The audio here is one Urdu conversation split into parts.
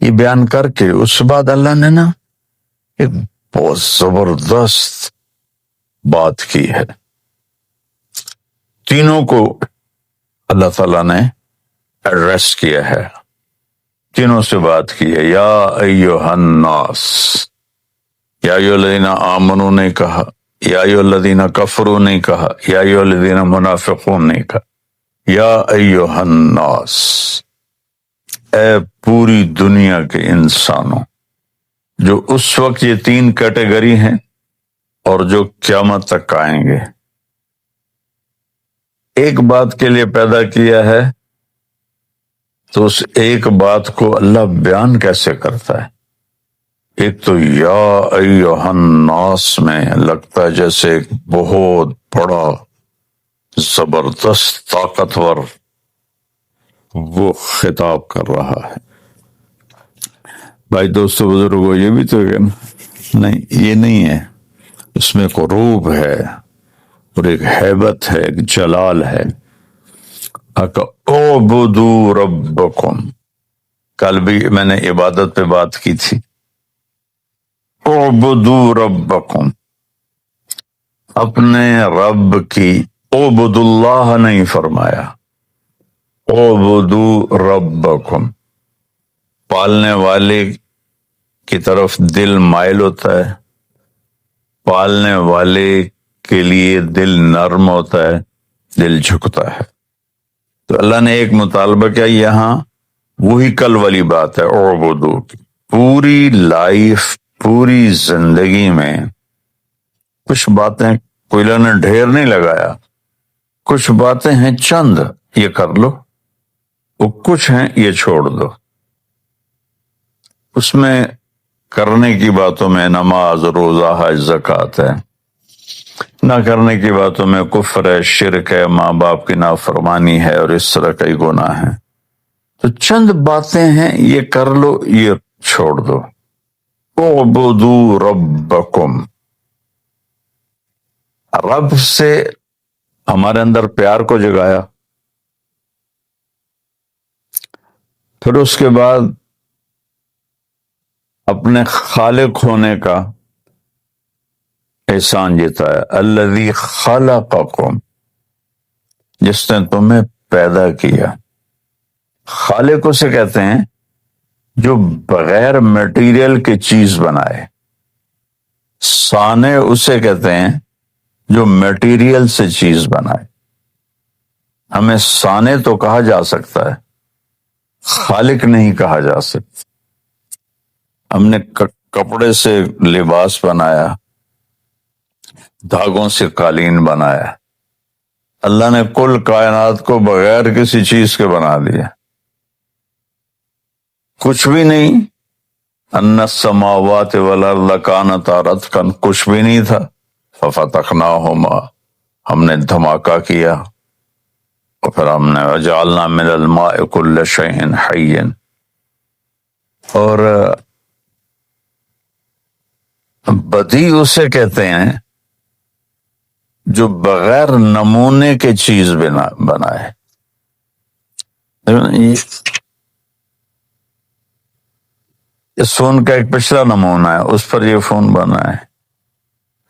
یہ بیان کر کے اس بعد اللہ نے نا ایک بہت زبردست بات کی ہے. تینوں کو اللہ تعالیٰ نے ایڈریس کیا ہے، تینوں سے بات کی ہے. یا ایھا الناس، یا ایھا الذین آمنوا نہیں کہا، یا ایھا الذین کفروا نہیں کہا، یا ایھا الذین منافقون نہیں کہا. یا ایھا الناس، اے پوری دنیا کے انسانوں، جو اس وقت یہ تین کیٹیگری ہیں اور جو قیامت تک آئیں گے. ایک بات کے لیے پیدا کیا ہے تو اس ایک بات کو اللہ بیان کیسے کرتا ہے؟ ایک تو یا ایھا الناس میں لگتا ہے جیسے ایک بہت بڑا زبردست طاقتور وہ خطاب کر رہا ہے. بھائی دوستو بزرگوں، یہ بھی تو نہیں، یہ نہیں ہے. اس میں ایک روب ہے اور ایک ہیبت ہے، ایک جلال ہے. اعبدوا ربکم، کل بھی میں نے عبادت پہ بات کی تھی. اعبدوا ربکم، اپنے رب کی، اعبد اللہ نہیں فرمایا، اعبدوا ربکم. پالنے والے کی طرف دل مائل ہوتا ہے، پالنے والے کے لیے دل نرم ہوتا ہے، دل جھکتا ہے. تو اللہ نے ایک مطالبہ کیا یہاں، وہی کل والی بات ہے اعبدو کی. پوری لائف، پوری زندگی میں کچھ باتیں کوئی اللہ نے ڈھیر نہیں لگایا، کچھ باتیں ہیں چند، یہ کر لو، وہ کچھ ہیں یہ چھوڑ دو. اس میں کرنے کی باتوں میں نماز، روزہ، حج، زکوٰۃ ہے، نہ کرنے کی باتوں میں کفر ہے، شرک ہے، ماں باپ کی نافرمانی ہے اور اس طرح کئی گناہ ہیں. تو چند باتیں ہیں یہ کر لو، یہ چھوڑ دو. اعبدوا ربکم، رب سے ہمارے اندر پیار کو جگایا، پھر اس کے بعد اپنے خالق ہونے کا احسان جتایا. الذی خلقکم، جس نے تمہیں پیدا کیا. خالق اسے کہتے ہیں جو بغیر میٹیریل کی چیز بنائے. صانع اسے کہتے ہیں جو میٹیریل سے چیز بنائے. ہمیں صانع تو کہا جا سکتا ہے، خالق نہیں کہا جا سکتا. ہم نے کپڑے سے لباس بنایا، دھاگوں سے قالین بنایا. اللہ نے کل کائنات کو بغیر کسی چیز کے بنا دیا، کچھ بھی نہیں. ان السماوات والارض کانتا رتقا، کچھ بھی نہیں تھا. ففتقناہما، ہم نے دھماکہ کیا، اور پھر ہم نے وجعلنا من الماء کل شیء حی. اور بدیع اسے کہتے ہیں جو بغیر نمونے کے چیز بنائے. اس فون کا ایک پچھلا نمونہ ہے، اس پر یہ فون بنا ہے.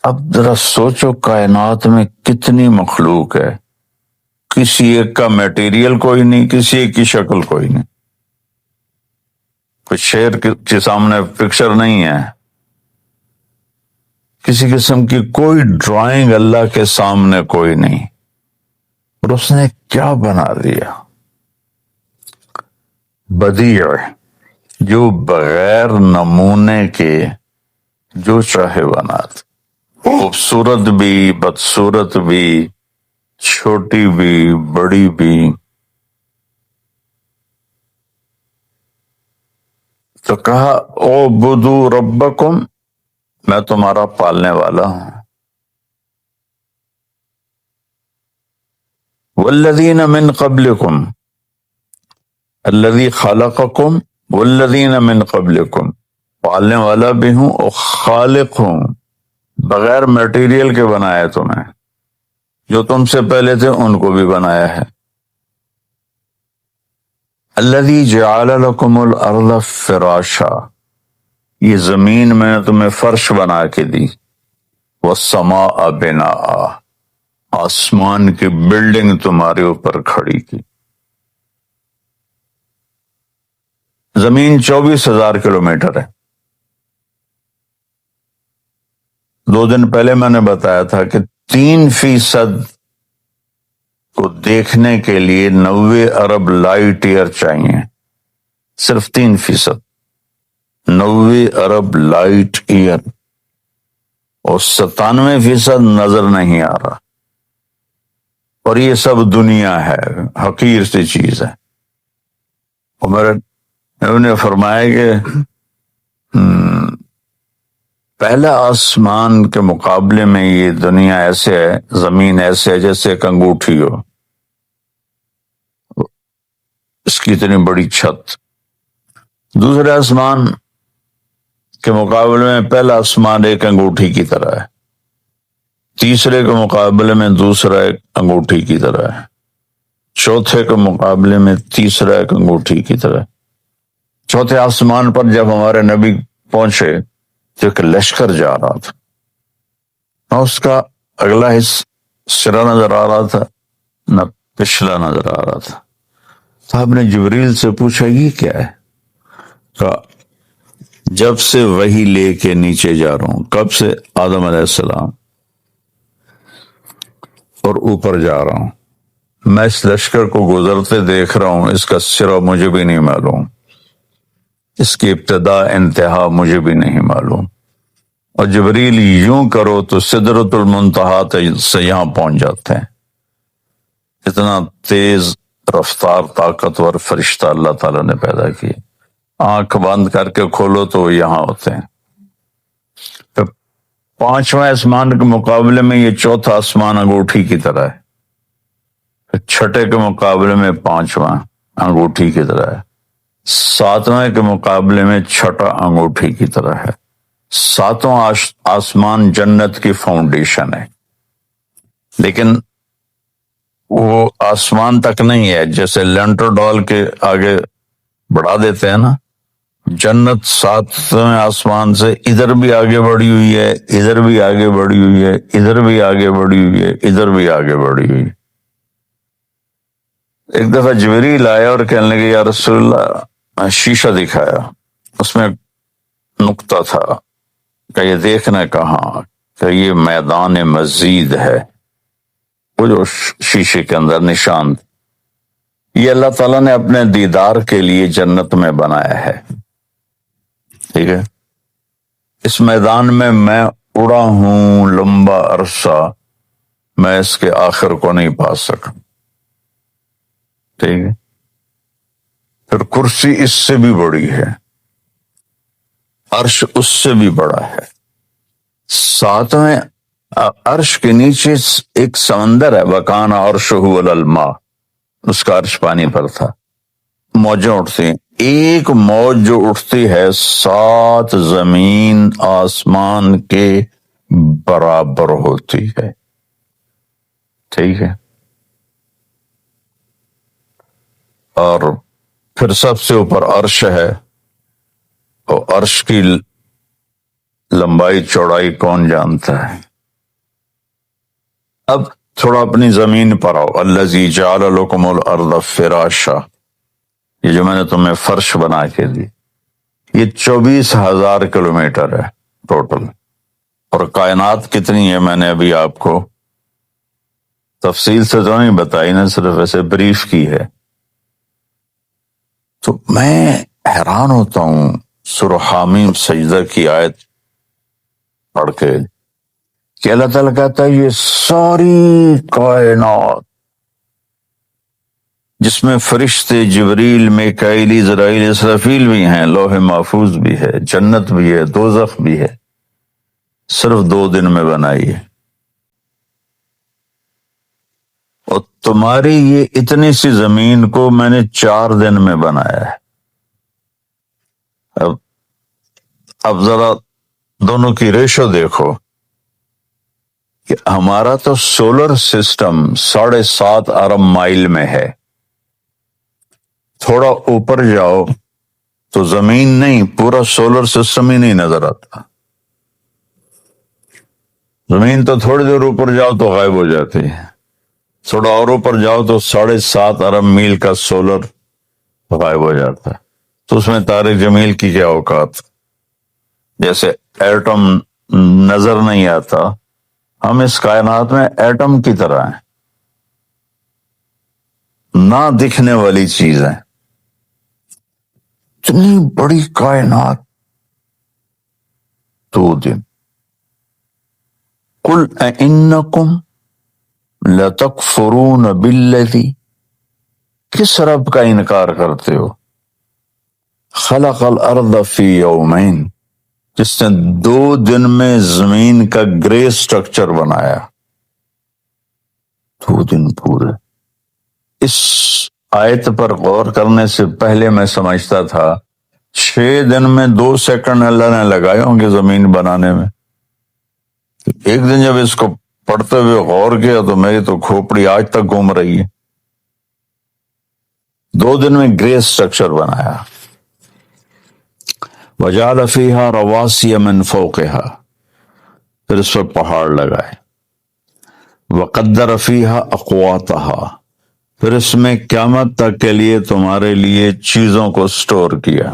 اب ذرا سوچو کائنات میں کتنی مخلوق ہے، کسی ایک کا میٹیریل کوئی نہیں، کسی ایک کی شکل کوئی نہیں. کوئی شیر کے سامنے پکچر نہیں ہے، کسی قسم کی کوئی ڈرائنگ اللہ کے سامنے کوئی نہیں. اور اس نے کیا بنا دیا؟ بدیع، جو بغیر نمونے کے جو چاہے بنا دے. خوبصورت بھی، بدصورت بھی، چھوٹی بھی، بڑی بھی. تو کہا اعبدوا ربکم، میں تمہارا پالنے والا ہوں. والذین من قبلکم، الذی خلقکم والذین من قبلکم، پالنے والا بھی ہوں اور خالق ہوں. بغیر میٹیریل کے بنایا تمہیں، جو تم سے پہلے تھے ان کو بھی بنایا ہے. الذی جعل لکم الارض فراشا، یہ زمین میں نے تمہیں فرش بنا کے دی، والسماء بناء، آسمان کی بلڈنگ تمہارے اوپر کھڑی کی۔ زمین 24,000 کلومیٹر ہے۔ 2 دن پہلے میں نے بتایا تھا کہ 3% کو دیکھنے کے لیے 90 ارب لائٹ ایئر چاہیے، صرف 3%، 90 ارب لائٹ ایئر، اور 97% نظر نہیں آ رہا، اور یہ سب دنیا ہے، حقیر سی چیز ہے۔ اور میرے نبی نے فرمایا کہ پہلا آسمان کے مقابلے میں یہ دنیا ایسے ہے، زمین ایسے ہے جیسے ایک انگوٹھی ہو، اس کی اتنی بڑی چھت۔ دوسرے آسمان کے مقابلے میں پہلا آسمان ایک انگوٹھی کی طرح ہے، تیسرے کے مقابلے میں دوسرا ایک انگوٹھی کی طرح ہے، چوتھے کے مقابلے میں تیسرا ایک انگوٹھی کی طرح ہے۔ چوتھے آسمان پر جب ہمارے نبی پہنچے تو ایک لشکر جا رہا تھا، نہ اس کا اگلا سرا نظر آ رہا تھا نہ پچھلا نظر آ رہا تھا۔ صاحب نے جبریل سے پوچھا یہ کیا ہے؟ کہا جب سے وہی لے کے نیچے جا رہا ہوں۔ کب سے؟ آدم علیہ السلام، اور اوپر جا رہا ہوں۔ میں اس لشکر کو گزرتے دیکھ رہا ہوں، اس کا سرا مجھے بھی نہیں معلوم، اس کی ابتدا انتہا مجھے بھی نہیں معلوم۔ اور جبریل یوں کرو تو سدرۃ المنتہا سے یہاں پہنچ جاتے ہیں۔ اتنا تیز رفتار طاقتور فرشتہ اللہ تعالیٰ نے پیدا کیا، آنکھ بند کر کے کھولو تو وہ یہاں ہوتے ہیں۔ پھر 5واں آسمان کے مقابلے میں یہ چوتھا آسمان انگوٹھی کی طرح ہے، پھر چھٹے کے مقابلے میں 5واں انگوٹھی کی طرح ہے، 7ویں کے مقابلے میں چھٹا انگوٹھی کی طرح ہے۔ 7واں آسمان جنت کی فاؤنڈیشن ہے، لیکن وہ آسمان تک نہیں ہے، جیسے لینٹر ڈال کے آگے بڑھا دیتے ہیں نا۔ جنت 7ویں آسمان سے ادھر بھی آگے بڑھی ہوئی ہے، ادھر بھی آگے بڑھی ہوئی ہے، ادھر بھی آگے بڑھی ہوئی ہے، ادھر بھی آگے بڑھی ہوئی ہے۔ ایک دفعہ جبریل آیا اور کہنے لگے یا رسول اللہ، شیشہ دکھایا، اس میں نقطہ تھا کہ یہ دیکھنا کہاں، کہ یہ میدان مزید ہے، وہ جو شیشے کے اندر نشان، یہ اللہ تعالیٰ نے اپنے دیدار کے لیے جنت میں بنایا ہے، ٹھیک ہے۔ اس میدان میں اڑا ہوں لمبا عرصہ، میں اس کے آخر کو نہیں پا سکا، ٹھیک ہے۔ پھر کرسی اس سے بھی بڑی ہے، عرش اس سے بھی بڑا ہے۔ 7ویں عرش کے نیچے ایک سمندر ہے، وَكَانَ عَرْشُهُ عَلَى الْمَاءِ، اس کا عرش پانی پر تھا۔ موجیں اٹھتی ہیں، ایک موج جو اٹھتی ہے 7 زمین آسمان کے برابر ہوتی ہے، ٹھیک ہے۔ اور پھر سب سے اوپر عرش ہے، اور عرش کی لمبائی چوڑائی کون جانتا ہے۔ اب تھوڑا اپنی زمین پر آؤ، الذی جعل لکم الارض فراشا، یہ جو میں نے تمہیں فرش بنا کے دی، یہ 24,000 کلومیٹر ہے ٹوٹل۔ اور کائنات کتنی ہے میں نے ابھی آپ کو تفصیل سے تو نہیں بتائی نا، صرف ایسے بریف کی ہے۔ تو میں حیران ہوتا ہوں سورہ حامیم سجدہ کی آیت پڑھ کے کہ اللہ تعالیٰ کہتا ہے یہ ساری کائنات، جس میں فرشتے جبریل، میکائیل، اسرائیل، اسرافیل بھی ہیں، لوح محفوظ بھی ہے، جنت بھی ہے، دوزخ بھی ہے، صرف 2 دن میں بنائی ہے۔ اور تمہاری یہ اتنی سی زمین کو میں نے 4 دن میں بنایا ہے۔ اب ذرا دونوں کی ریشو دیکھو کہ ہمارا تو سولر سسٹم 7.5 ارب مائل میں ہے، تھوڑا اوپر جاؤ تو زمین نہیں، پورا سولر سسٹم ہی نہیں نظر آتا. زمین تو تھوڑی دیر اوپر جاؤ تو غائب ہو جاتی ہے، تھوڑا اور اوپر جاؤ تو 7.5 ارب میل کا سولر غائب ہو جاتا ہے. تو اس میں طارق جمیل کی کیا اوقات. جیسے ایٹم نظر نہیں آتا، ہم اس کائنات میں ایٹم کی طرح ہیں، نہ دکھنے والی چیز ہیں. اتنی بڑی کائنات. 2 دن. قل اِنَّكُمْ لَتَكْفُرُونَ بِالَّذِي، کس رب کا انکار کرتے ہو، خلق الارض فی یومین، جس نے 2 دن میں زمین کا گرے سٹرکچر بنایا. 2 دن پورے. اس آیت پر غور کرنے سے پہلے میں سمجھتا تھا 6 دن میں 2 سیکنڈ اللہ نے لگائے ہوں گے زمین بنانے میں. ایک دن جب اس کو پڑھتے ہوئے غور کیا تو میری تو کھوپڑی آج تک گھوم رہی ہے. 2 دن میں گرے سٹرکچر بنایا. وجعل فیہا رواسی من فوقہا، پھر اس پر پہاڑ لگائے. وقدر فیہا اقواتہا، پھر اس میں قیامت تک کے لیے تمہارے لیے چیزوں کو سٹور کیا.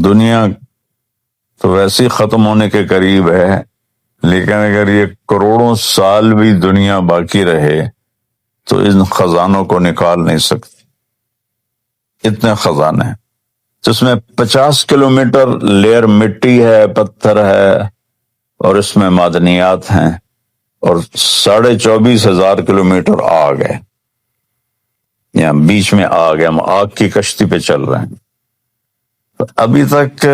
دنیا تو ویسے ہی ختم ہونے کے قریب ہے، لیکن اگر یہ کروڑوں سال بھی دنیا باقی رہے تو ان خزانوں کو نکال نہیں سکتے. اتنے خزانے ہیں. جس میں 50 کلومیٹر لیئر مٹی ہے، پتھر ہے، اور اس میں معدنیات ہیں، اور 24,500 کلومیٹر آگ ہے. یہاں بیچ میں آگ ہے، ہم آگ کی کشتی پہ چل رہے ہیں. ابھی تک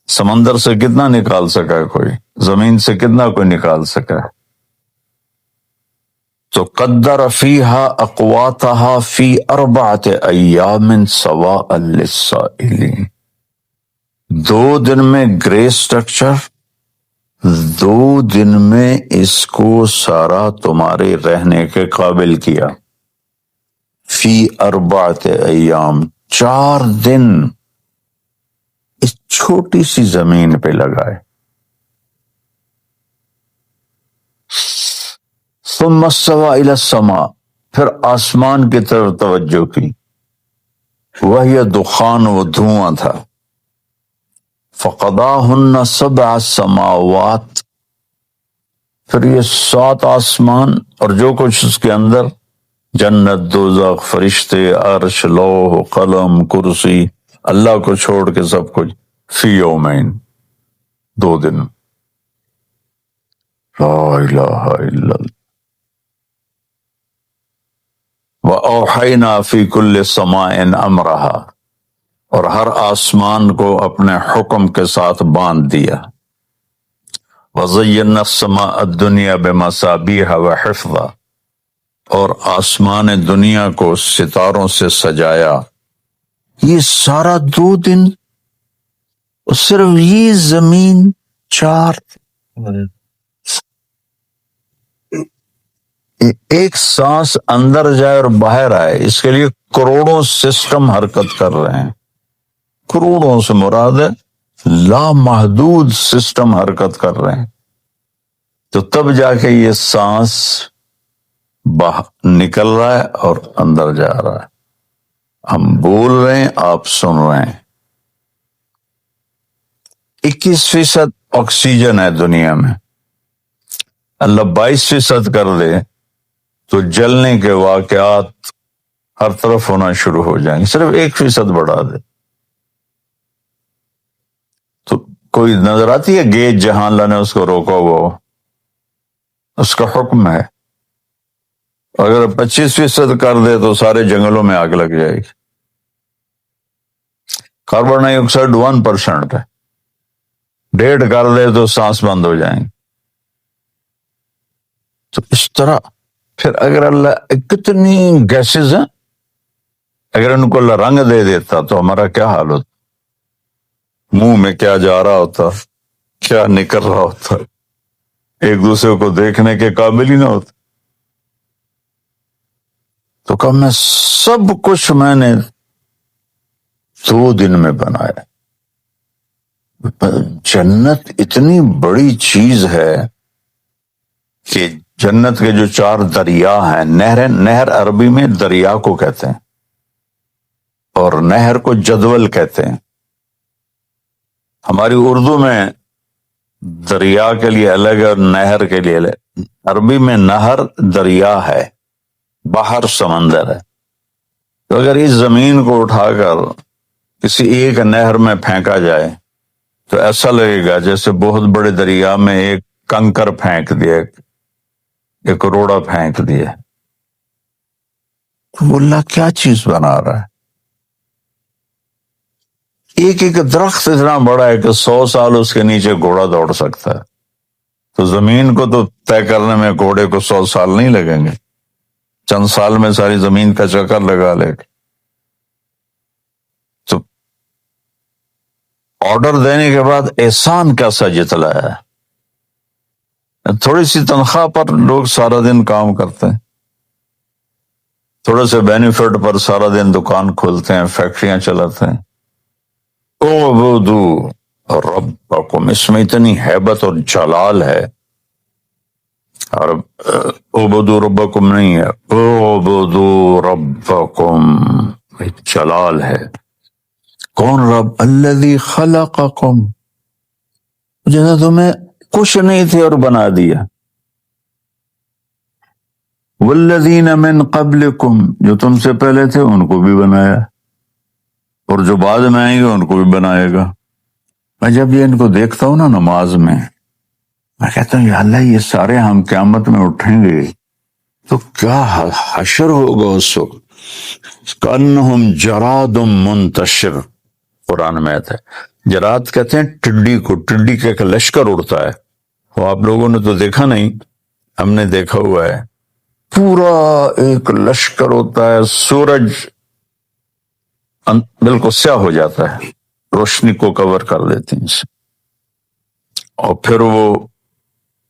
سمندر سے کتنا نکال سکا ہے کوئی، زمین سے کتنا کوئی نکال سکا ہے. تو قدر فیہا اقواتہا فی 4 ایام سواء للسائلین. 2 دن میں گرے سٹرکچر، 2 دن میں اس کو سارا تمہارے رہنے کے قابل کیا. فی 4 ایام، 4 دن اس چھوٹی سی زمین پہ لگائے. ثم استوى الى السماء، پھر آسمان کی طرف توجہ کی. وہی دخان و دھواں تھا. فقضاهن 7 سماوات، پھر یہ 7 آسمان اور جو کچھ اس کے اندر، جنت، دوزخ، فرشتے، عرش، لوح، قلم، کرسی، اللہ کو چھوڑ کے سب کچھ، فی یومین، 2 دن. لا الہ الا اللہ. وَأَوْحَيْنَا فِي كُلِّ سَمَاءٍ أَمْرَهَا، اور ہر آسمان کو اپنے حکم کے ساتھ باندھ دیا. وَزَيَّنَّا السَّمَاءَ الدُّنْيَا بِمَصَابِيحَ وَحِفْظًا، اور آسمان دنیا کو ستاروں سے سجایا. یہ سارا 2 دن، صرف یہ زمین 4، ایک سانس اندر جائے اور باہر آئے، اس کے لیے کروڑوں سسٹم حرکت کر رہے ہیں. کروڑوں سے مراد ہے لامحدود سسٹم حرکت کر رہے ہیں. تو تب جا کے یہ سانس باہر نکل رہا ہے اور اندر جا رہا ہے. ہم بول رہے ہیں، آپ سن رہے ہیں. 21% آکسیجن ہے دنیا میں. اللہ 22% کر دے تو جلنے کے واقعات ہر طرف ہونا شروع ہو جائیں گے. صرف 1% بڑھا دے تو کوئی نظر آتی ہے گیج جہاں اللہ نے اس کو روکا ہوا ہو. اس کا حکم ہے. اگر 25% کر دے تو سارے جنگلوں میں آگ لگ جائے گی. کاربن ڈائی آکسائڈ 1% ہے، 1.5 کر دے تو سانس بند ہو جائیں گے. تو اس طرح پھر اگر اللہ کتنی گیسز ہیں، اگر ان کو اللہ رنگ دے دیتا تو ہمارا کیا حال ہوتا، منہ میں کیا جا رہا ہوتا، کیا نکل رہا ہوتا، ایک دوسرے کو دیکھنے کے قابل ہی نہ ہوتا. تو کہا میں سب کچھ میں نے 2 دن میں بنایا. جنت اتنی بڑی چیز ہے کہ جنت کے جو 4 دریا ہیں، نہر عربی میں دریا کو کہتے ہیں اور نہر کو جدول کہتے ہیں. ہماری اردو میں دریا کے لیے الگ ہے اور نہر کے لیے الگ. عربی میں نہر دریا ہے، بحر سمندر ہے. تو اگر اس زمین کو اٹھا کر کسی ایک نہر میں پھینکا جائے تو ایسا لگے گا جیسے بہت بڑے دریا میں ایک کنکر پھینک دیا، ایک روڑا پھینک دیا. تو اللہ کیا چیز بنا رہا ہے. ایک ایک درخت اتنا بڑا ہے کہ 100 سال اس کے نیچے گھوڑا دوڑ سکتا ہے. تو زمین کو تو طے کرنے میں گھوڑے کو 100 سال نہیں لگیں گے، چند سال میں ساری زمین کا چکر لگا لے گا. تو آرڈر دینے کے بعد احسان کیسا جتلایا ہے. تھوڑی سی تنخواہ پر لوگ سارا دن کام کرتے ہیں، تھوڑے سے بینیفٹ پر سارا دن دکان کھولتے ہیں، فیکٹریاں چلاتے ہیں. اعبدوا ربکم، اس میں اتنی ہیبت اور جلال ہے. اور اعبدوا ربکم نہیں ہے، اعبدوا ربکم، جلال ہے. کون رب؟ الذی خلقکم، جیسا تمہیں کچھ نہیں تھے اور بنا دیا. والذین من قبلکم، جو تم سے پہلے تھے ان کو بھی بنایا، اور جو بعد میں آئیں گے ان کو بھی بنائے گا. میں جب یہ ان کو دیکھتا ہوں نا نماز میں کہتا ہوں یا اللہ یہ سارے ہم قیامت میں اٹھیں گے تو کیا حشر ہوگا اس وقت. کأنہم جراد منتشر، قرآن میں آتا ہے. جراد کہتے ہیں ٹڈی کو، ٹڈی کا ایک لشکر اڑتا ہے. وہ آپ لوگوں نے تو دیکھا نہیں، ہم نے دیکھا ہوا ہے. پورا ایک لشکر ہوتا ہے، سورج بالکل سیاہ ہو جاتا ہے، روشنی کو کور کر دیتے ہیں اسے، اور پھر وہ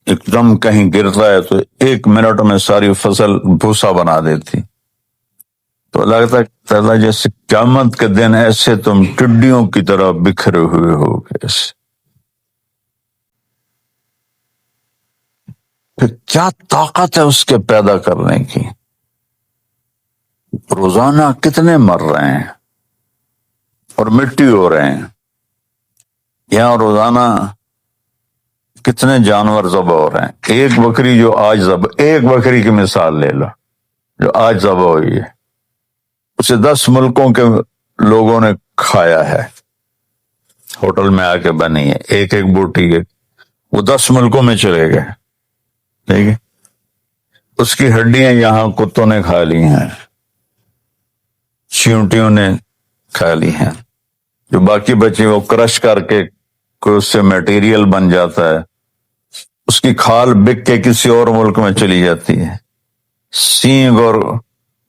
ایک دم کہیں گرتا ہے تو 1 منٹ میں ساری فصل بھوسا بنا دیتی. تو لگتا ہے جیسے قیامت کے دن ایسے تم ٹڈیوں کی طرح بکھرے ہوئے ہو گے. پھر کیا طاقت ہے اس کے پیدا کرنے کی. روزانہ کتنے مر رہے ہیں اور مٹی ہو رہے ہیں. یہاں روزانہ کتنے جانور ذبح ہو رہے ہیں. ایک بکری جو آج ذبح، ایک بکری کی مثال لے لو جو آج ذبح ہوئی ہے، اسے 10 ملکوں کے لوگوں نے کھایا ہے، ہوٹل میں آ کے بنی ہے، ایک ایک بوٹی کے، وہ 10 ملکوں میں چلے گئے. ٹھیک ہے، اس کی ہڈیاں یہاں کتوں نے کھا لی ہیں، چیونٹیوں نے کھا لی ہیں. جو باقی بچی وہ کرش کر کے کوئی اس سے میٹیریل بن جاتا ہے، اس کی کھال بک کے کسی اور ملک میں چلی جاتی ہے. سینگ اور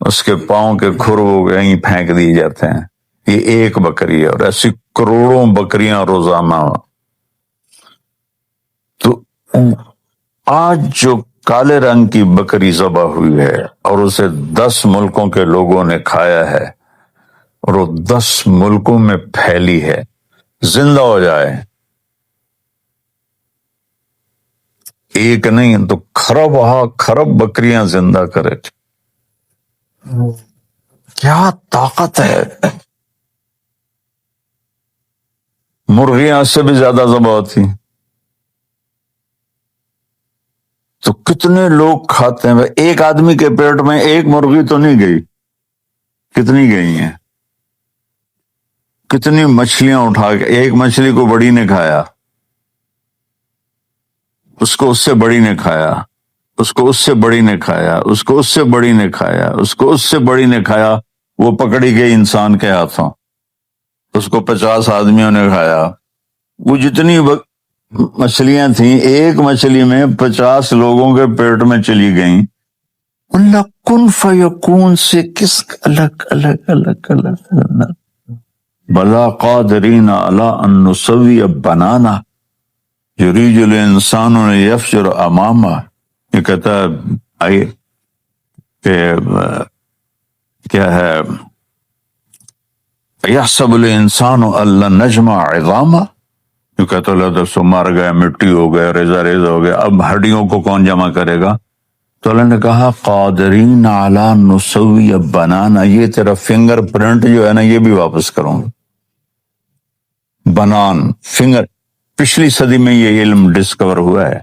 اس کے پاؤں کے کھر وہ یہیں پھینک دی جاتے ہیں. یہ ایک بکری ہے، اور ایسی کروڑوں بکریاں روزانہ. تو آج جو کالے رنگ کی بکری ذبح ہوئی ہے اور اسے 10 ملکوں کے لوگوں نے کھایا ہے اور وہ 10 ملکوں میں پھیلی ہے، زندہ ہو جائے ایک نہیں تو خرب بکریاں زندہ کرے. کیا طاقت ہے. مرغیاں اس سے بھی زیادہ ذبح ہوتی، تو کتنے لوگ کھاتے ہیں. ایک آدمی کے پیٹ میں ایک مرغی تو نہیں گئی، کتنی گئی ہیں. کتنی مچھلیاں اٹھا کے، ایک مچھلی کو بڑی نے کھایا، اس کو اس سے بڑی نے کھایا، اس کو اس سے بڑی نے کھایا، اس کو اس سے بڑی نے کھایا، اس کو اس سے بڑی نے کھایا. وہ پکڑی گئی انسان کے ہاتھوں، اس کو 50 آدمیوں نے کھایا. وہ جتنی مچھلیاں تھیں ایک مچھلی میں 50 لوگوں کے پیٹ میں چلی گئیں. اللہ کن فیکون سے کس الگ الگ الگ الگ بلا قادرین علی ان نسوی بنانا یریج الانسان یفجر امامہ. یہ کہتا ہے کہ کیا ہے، یحسب الانسان ان نجمع عظاما، جو کہتا اللہ تو سو مر گئے، مٹی ہو گئے، ریزہ ریزہ ہو گیا، اب ہڈیوں کو کون جمع کرے گا؟ تو اللہ نے کہا قادرین علی نسوی بنانا، یہ تیرا فنگر پرنٹ جو ہے نا یہ بھی واپس کروں گا۔ بنان فنگر، پچھلی صدی میں یہ علم ڈسکور ہوا ہے،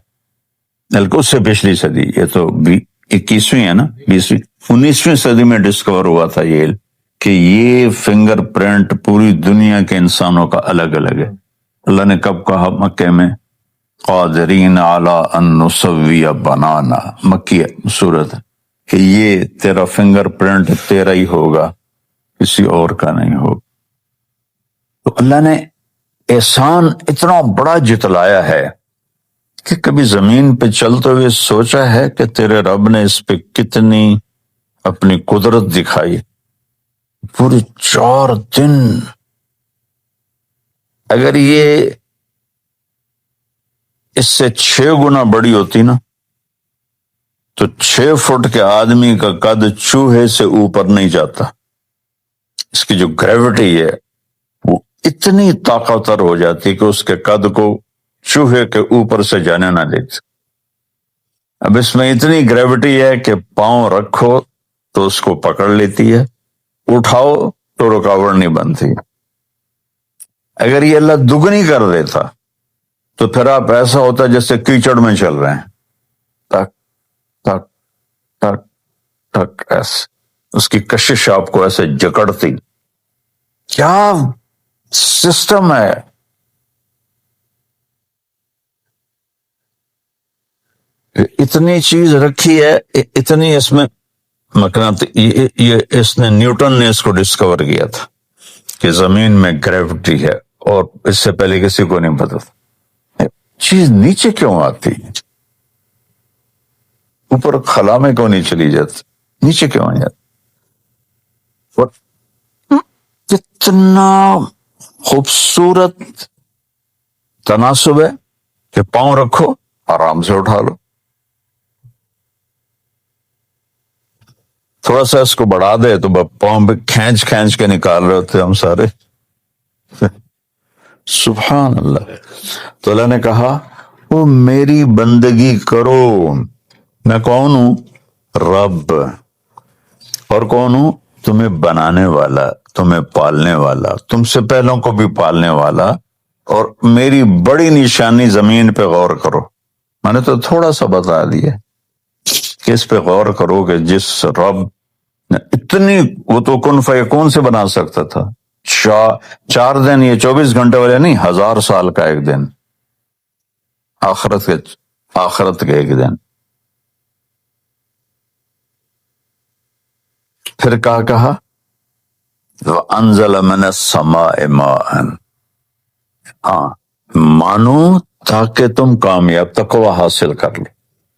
بلکہ اس سے پچھلی صدی، یہ تو 21ویں ہے نا، 19ویں صدی میں ڈسکور ہوا تھا یہ علم کہ یہ فنگر پرنٹ پوری دنیا کے انسانوں کا الگ الگ ہے۔ اللہ نے کب کہا؟ مکے میں، قادرین علی ان نسوی بنانا، مکی صورت، کہ یہ تیرا فنگر پرنٹ تیرا ہی ہوگا، کسی اور کا نہیں ہوگا۔ تو اللہ نے احسان اتنا بڑا جتلایا ہے کہ کبھی زمین پہ چلتے ہوئے سوچا ہے کہ تیرے رب نے اس پہ کتنی اپنی قدرت دکھائی؟ پورے 4 دن، اگر یہ اس سے 6 گنا بڑی ہوتی نا تو 6 فٹ کے آدمی کا قد چوہے سے اوپر نہیں جاتا۔ اس کی جو گریوٹی ہے وہ اتنی طاقتور ہو جاتی کہ اس کے قد کو چوہے کے اوپر سے جانے نہ دیتی۔ اب اس میں اتنی گریوٹی ہے کہ پاؤں رکھو تو اس کو پکڑ لیتی ہے، اٹھاؤ تو رکاوٹ نہیں بنتی۔ اگر یہ اللہ دگنی کر دیتا تو پھر آپ ایسا ہوتا جیسے کیچڑ میں چل رہے ہیں، ٹک ٹک ٹک ٹک، ایسے اس کی کشش آپ کو ایسے جکڑتی۔ کیا سسٹم ہے! اتنی چیز رکھی ہے، اتنی اس میں یہ اس نے، نیوٹن نے اس کو ڈسکور کیا تھا کہ زمین میں گریوٹی ہے، اور اس سے پہلے کسی کو نہیں پتا تھا۔ چیز نیچے کیوں آتی، اوپر خلا میں کیوں نہیں چلی جاتی، نیچے کیوں آ جاتی؟ اور کتنا خوبصورت تناسب ہے کہ پاؤں رکھو آرام سے اٹھا لو، تھوڑا سا اس کو بڑھا دے تو پاؤں پہ کھینچ کھینچ کے نکال رہے ہوتے ہم سارے۔ سبحان اللہ۔ تو اللہ نے کہا وہ میری بندگی کرو، میں کون ہوں؟ رب۔ اور کون ہوں؟ تمہیں بنانے والا، تمہیں پالنے والا، تم سے پہلوں کو بھی پالنے والا، اور میری بڑی نشانی زمین پہ غور کرو۔ میں نے تو تھوڑا سا بتا دیا کہ اس پہ غور کرو کہ جس رب نے اتنی، وہ تو کن فیکون سے بنا سکتا تھا، 4 دن، یہ 24 گھنٹے والے نہیں، 1000 سال کا ایک دن، آخرت کے ایک دن۔ پھر کہا وَأَنزَلَ مِنَ السَّمَاءِ مَاءً، ہاں مانو تاکہ تم کامیاب، تقوی حاصل کر لو۔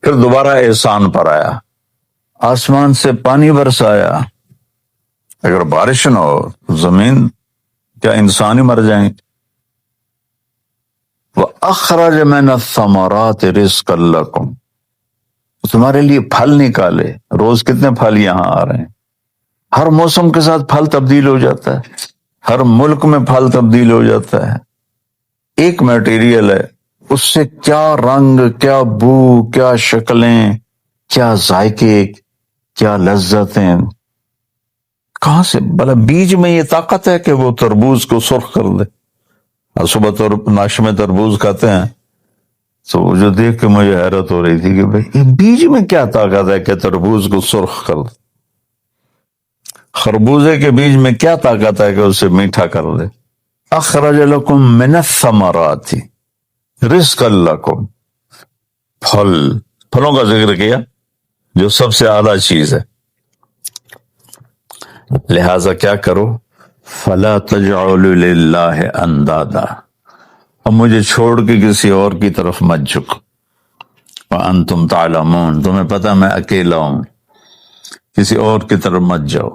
پھر دوبارہ احسان پر آیا، آسمان سے پانی برسایا۔ اگر بارش نہ ہو زمین، کیا انسان ہی مر جائیں؟ وَأَخْرَجَ مِنَ الثَّمَرَاتِ رِزْقًا لَكُمْ، تمہارے لیے پھل نکالے۔ روز کتنے پھل یہاں آ رہے ہیں، ہر موسم کے ساتھ پھل تبدیل ہو جاتا ہے، ہر ملک میں پھل تبدیل ہو جاتا ہے۔ ایک میٹیریل ہے، اس سے کیا رنگ، کیا بو، کیا شکلیں، کیا ذائقے، کیا لذتیں، کہاں سے؟ بھلا بیج میں یہ طاقت ہے کہ وہ تربوز کو سرخ کر دے؟ اور صبح ناشتے میں تربوز کھاتے ہیں تو جو دیکھ کے مجھے حیرت ہو رہی تھی کہ بھئی یہ بیج میں کیا طاقت ہے کہ تربوز کو سرخ کر دے؟ خربوزے کے بیج میں کیا طاقت ہے کہ اسے میٹھا کر دے؟ اخرج لکم من الثمرات رزقا لکم، پھلوں کا ذکر کیا جو سب سے اعلیٰ چیز ہے۔ لہذا کیا کرو؟ فلا تجعلوا للہ اندادا، اب مجھے چھوڑ کے کسی اور کی طرف مت جھکو۔ وانتم تعلمون، تمہیں پتہ میں اکیلا ہوں، کسی اور کی طرف مت جاؤ۔